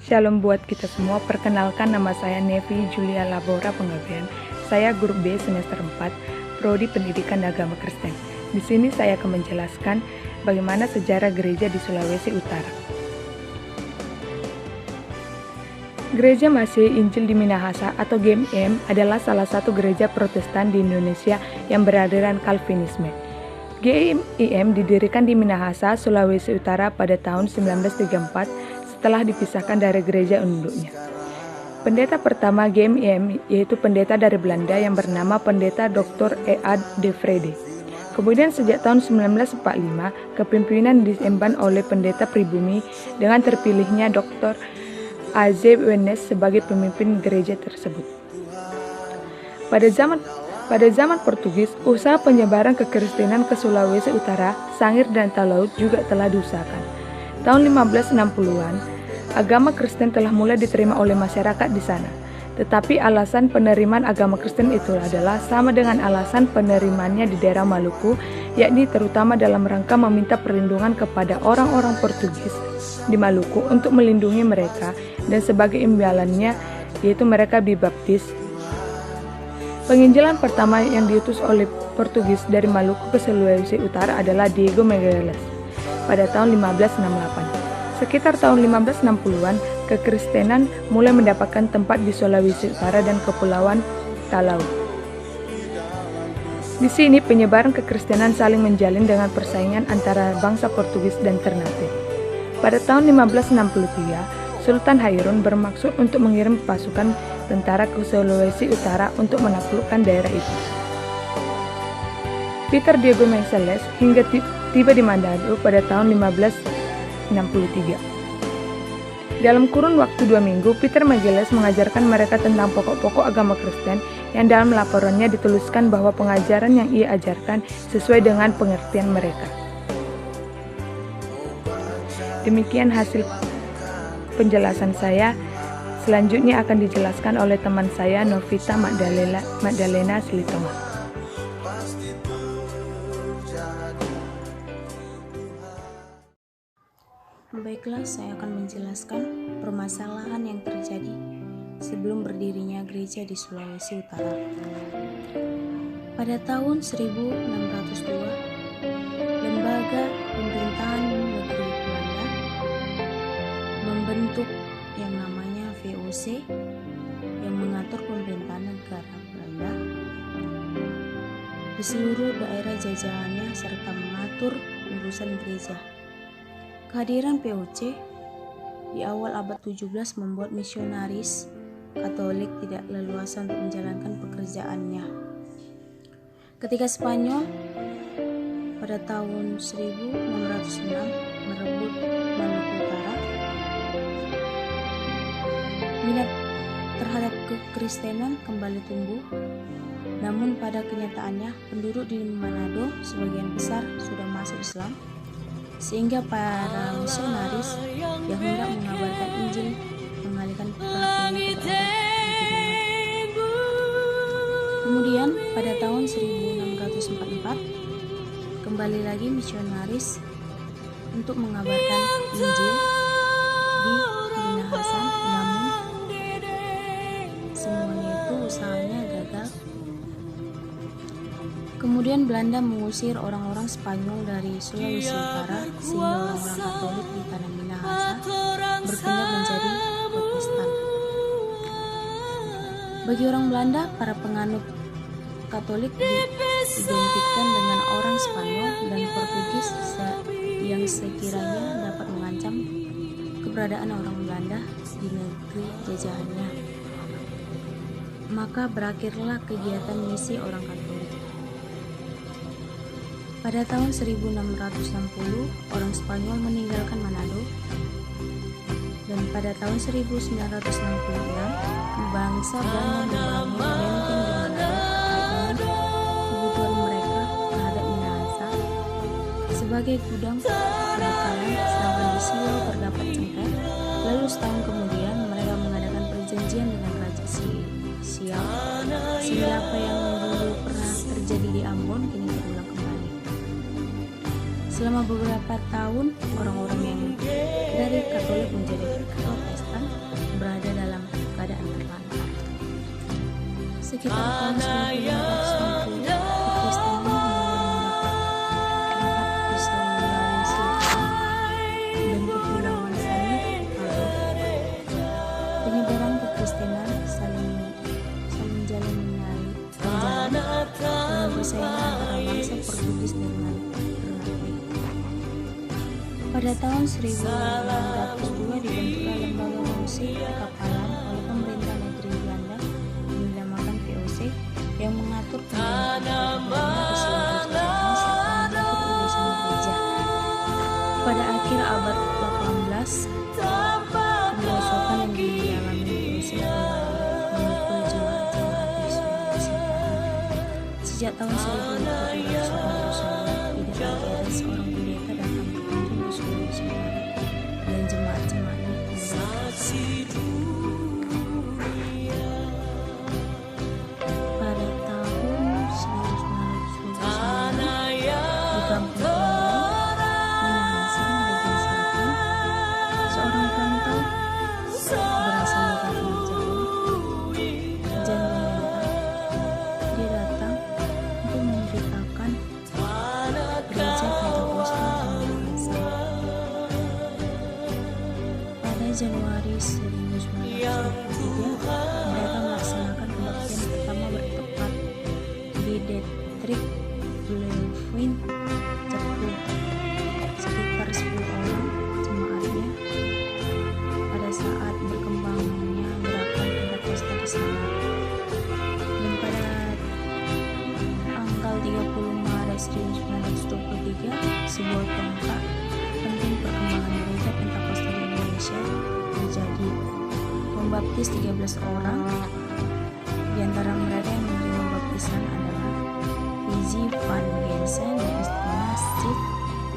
Shalom buat kita semua, perkenalkan nama saya Nevi Julia Labora Penggabean. Saya grup B semester 4, Prodi Pendidikan Agama Kristen. Di sini saya akan menjelaskan bagaimana sejarah gereja di Sulawesi Utara. Gereja Masih Injil di Minahasa atau GMIM adalah salah satu gereja Protestan di Indonesia yang beraliran Calvinisme. GMIM didirikan di Minahasa, Sulawesi Utara pada tahun 1934 setelah dipisahkan dari gereja induknya. Pendeta pertama GMIM yaitu pendeta dari Belanda yang bernama Pendeta Dr. Ead de Vrede. Kemudian sejak tahun 1945, kepemimpinan diemban oleh pendeta pribumi dengan terpilihnya Dr. A.Z. Wenes sebagai pemimpin gereja tersebut. Pada zaman Portugis, usaha penyebaran kekristenan ke Sulawesi Utara, Sangir dan Talaut juga telah diusahakan. Tahun 1560-an, agama Kristen telah mulai diterima oleh masyarakat di sana. Tetapi alasan penerimaan agama Kristen itu adalah sama dengan alasan penerimaannya di daerah Maluku, yakni terutama dalam rangka meminta perlindungan kepada orang-orang Portugis di Maluku untuk melindungi mereka, dan sebagai imbalannya yaitu mereka dibaptis. Penginjilan pertama yang diutus oleh Portugis dari Maluku ke Sulawesi Utara adalah Diego Magalhães pada tahun 1568. Sekitar tahun 1560-an, kekristenan mulai mendapatkan tempat di Sulawesi Utara dan Kepulauan Talaut. Di sini penyebaran kekristenan saling menjalin dengan persaingan antara bangsa Portugis dan Ternate. Pada tahun 1563, Sultan Hairun bermaksud untuk mengirim pasukan tentara ke Sulawesi Utara untuk menaklukkan daerah itu. Peter Diego Magalhães hingga tiba di Manado pada tahun 1563. Dalam kurun waktu 2 minggu, Peter Magalhães mengajarkan mereka tentang pokok-pokok agama Kristen yang dalam laporannya dituliskan bahwa pengajaran yang ia ajarkan sesuai dengan pengertian mereka. Demikian hasil penjelasan saya. Selanjutnya akan dijelaskan oleh teman saya Novita Magdalena Silitonga. Baiklah, saya akan menjelaskan permasalahan yang terjadi sebelum berdirinya gereja di Sulawesi Utara. Pada tahun 1602, lembaga pemerintahan negeri Belanda membentuk yang namanya VOC yang mengatur pemerintahan negara Belanda di seluruh daerah jajahannya serta mengatur urusan gereja. Kehadiran VOC di awal abad 17 membuat misionaris Katolik tidak leluasa untuk menjalankan pekerjaannya. Ketika Spanyol pada tahun 1606 merebut Maluku Utara, minat terhadap kekristenan kembali tumbuh. Namun pada kenyataannya penduduk di Manado sebagian besar sudah masuk Islam, sehingga para misionaris yang hendak mengabarkan Injil mengalihkan perhatiannya kepada Kemudian pada tahun 1644 kembali lagi misionaris untuk mengabarkan Injil di Minahasa, namun semuanya itu usahanya gagal. Kemudian Belanda mengusir orang-orang Spanyol dari Sulawesi Utara sehingga orang-orang Katolik di tanah Minahasa berpindah menjadi Protestan. Bagi orang Belanda, para penganut Katolik diidentikan dengan orang Spanyol dan Portugis yang sekiranya dapat mengancam keberadaan orang Belanda di negeri jajahannya. Maka berakhirlah kegiatan misi orang Katolik. Pada tahun 1660, orang Spanyol meninggalkan Manado, dan pada tahun 1966, bangsa Belanda membangun benteng di Manado dengan kebutuhan mereka terhadap Minahasa sebagai gudang perbekalan, sedangkan di Siau terdapat cengkeh. Lalu setahun kemudian mereka mengadakan perjanjian dengan Raja Siau, sehingga apa yang dulu pernah terjadi di Ambon kini terulang kembali. Selama beberapa tahun, orang-orang yang dari Katolik menjadi Protestan berada dalam keadaan terlantar. Sekitar tahun 1590, Kekristenan mulai mendapat tempat di Sulawesi dan Kepulauan Sanur, Palu. Penyebaran Kekristenan saling menjalin dengan persaingan antara bangsa Portugis dengan Ternate. Pada tahun 1602 dibentuklah lembaga fungsi perkapalan oleh pemerintah negeri Belanda yang dinamakan VOC yang mengatur pemerintahan di seluruh Sulawesi serta mengatur urusan gereja. Pada akhir abad 18, kemerosotan yang dialami VOC memukul jemaat-jemaat di Sulawesi. Sejak tahun 1899 tidak lagi ada seorang pendeta datang berkunjung ke Sulawesi Barat dan jemaat-jemaatnya pada tahun 1929 di kampung Minahasa, bagian selatan, seorang perantau berasal dari Jan meminta dia datang untuk memberitakan gereja Pentakosta di Minahasa. Pada Januari 1923, mereka melaksanakan kebaktian pertama bertepat di Dietrich Leeuwin, Cepu. Sekitar 10 orang jemaatnya pada saat berkembangnya gerakan Pentakosta di sana. Dan pada tanggal 30 Maret 1923, sebuah tongkat penting perkembangan gereja Pentakosta di Indonesia terjadi. Membaptis 13 orang, di antara mereka yang menerima baptisan adalah Lizzy van Gensen dan istrinya Sid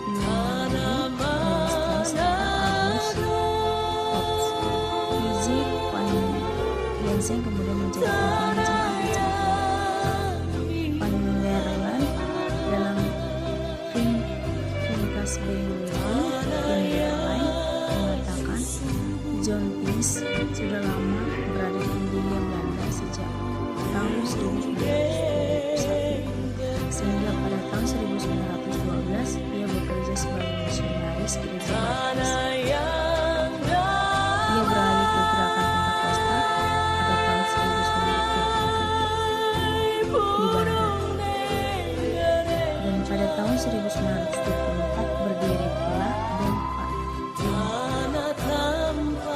Leonardi dan istrinya serta Agus Ops. Lizzy van Gensen kemudian menjadi pimpinan jemaat di Cirebon. Van der Laan dalam Ringkas Benguela yang lain mengatakan John Pins sudah lama berada di Hindia Belanda sejak tahun 1921, sehingga pada tahun 1912 ia bekerja sebagai misionaris gereja Baptis. Ia beralih ke gerakan Pentakosta pada tahun 1923 di Bandung, dan pada tahun 1924 berdiri pula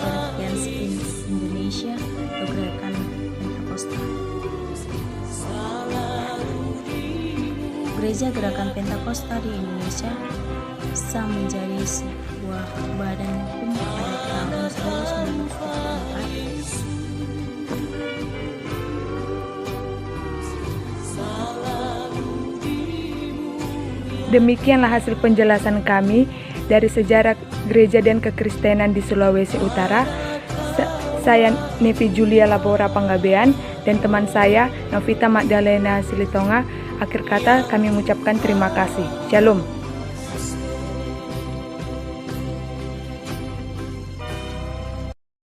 Parkians Indonesia atau gerakan Pentakosta. Gereja Gerakan Pentakosta di Indonesia sah menjadi sebuah badan hukum pada tahun 1944. Demikianlah hasil penjelasan kami dari sejarah gereja dan kekristenan di Sulawesi Utara. Saya Nevi Julia Labora Panggabean dan teman saya Novita Magdalena Silitonga. Akhir kata kami mengucapkan terima kasih. Shalom.